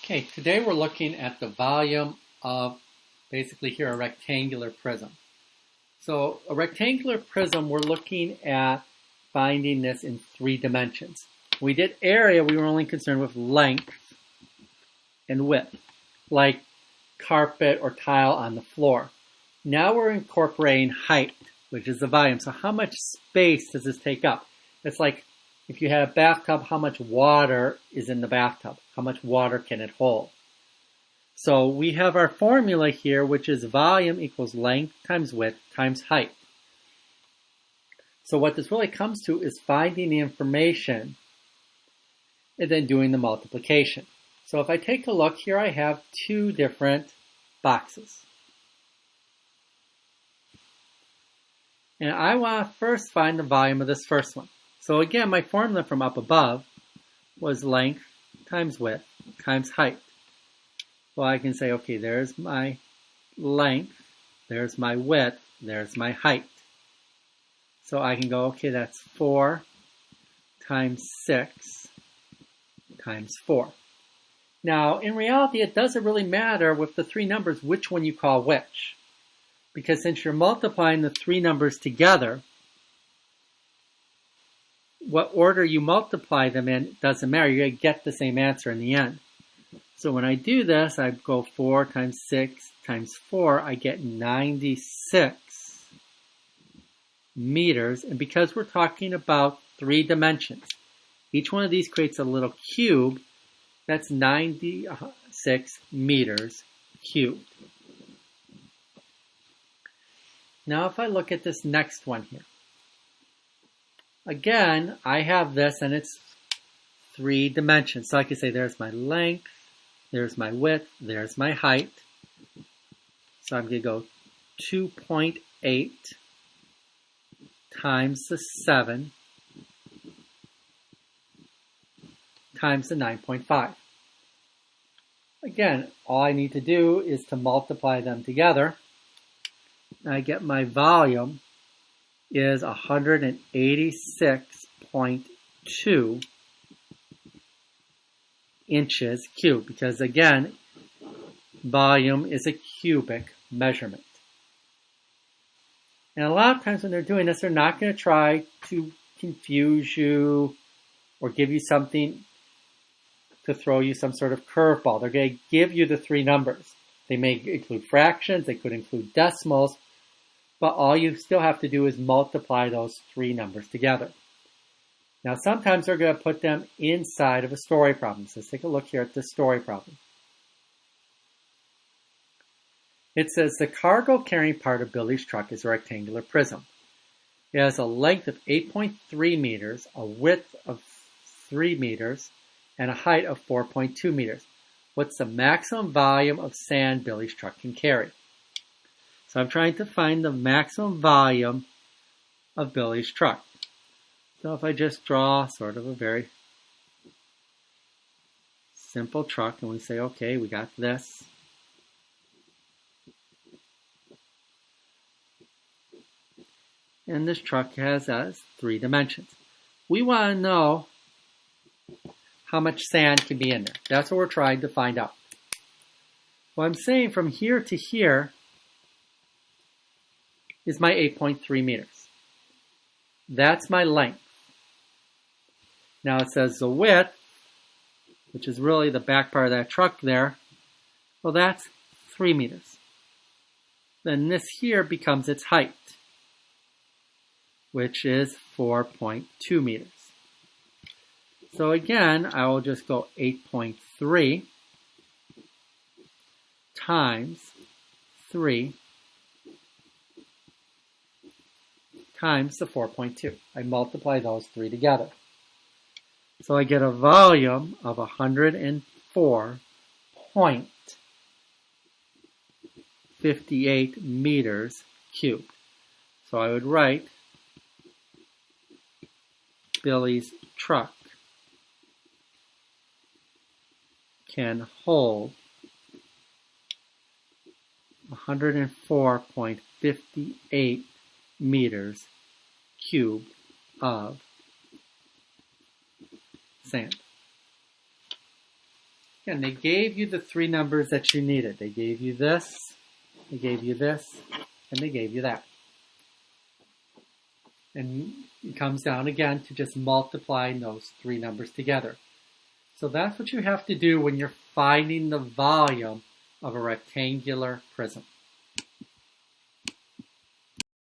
Okay, today we're looking at the volume of basically here a rectangular prism. So a rectangular prism, we're looking at finding this in 3 dimensions. When we did area, we were only concerned with length and width, like carpet or tile on the floor. Now we're incorporating height, which is the volume. So how much space does this take up? It's like if you had a bathtub, how much water is in the bathtub? How much water can it hold? So we have our formula here, which is volume equals length times width times height. So what this really comes to is finding the information and then doing the multiplication. So if I take a look here, I have 2 different boxes. And I want to first find the volume of this first one. So again, my formula from up above was length times width times height. Well, I can say, okay, there's my length, there's my width, there's my height. So I can go, okay, that's 4 times 6 times 4. Now, in reality, it doesn't really matter with the 3 numbers which one you call which. Because since you're multiplying the 3 numbers together, what order you multiply them in doesn't matter. You're going to get the same answer in the end. So when I do this, I go 4 times 6 times 4, I get 96 meters. And because we're talking about 3 dimensions, each one of these creates a little cube. That's 96 meters cubed. Now if I look at this next one here, again, I have this and it's 3 dimensions. So I can say there's my length, there's my width, there's my height. So I'm going to go 2.8 times the 7 times the 9.5. Again, all I need to do is to multiply them together. And I get my volume is 186.2 inches cubed, because again, volume is a cubic measurement. And a lot of times when they're doing this, they're not going to try to confuse you or give you something to throw you some sort of curveball. They're going to give you the 3 numbers. They may include fractions, they could include decimals, but all you still have to do is multiply those 3 numbers together. Now sometimes they're going to put them inside of a story problem. So let's take a look here at this story problem. It says the cargo carrying part of Billy's truck is a rectangular prism. It has a length of 8.3 meters, a width of 3 meters, and a height of 4.2 meters. What's the maximum volume of sand Billy's truck can carry? So I'm trying to find the maximum volume of Billy's truck. So if I just draw sort of a very simple truck and we say, okay, we got this. And this truck has 3 dimensions. We want to know how much sand can be in there. That's what we're trying to find out. Well, I'm saying from here to here is my 8.3 meters. That's my length. Now it says the width, which is really the back part of that truck there, well, that's 3 meters. Then this here becomes its height, which is 4.2 meters. So again, I will just go 8.3 times 3 times the 4.2. I multiply those 3 together. So I get a volume of 104.58 meters cubed. So I would write Billy's truck can hold 104.58 meters cubed of sand. Again, they gave you the three numbers that you needed. They gave you this, they gave you this, and they gave you that. And it comes down again to just multiplying those three numbers together. So that's what you have to do when you're finding the volume of a rectangular prism.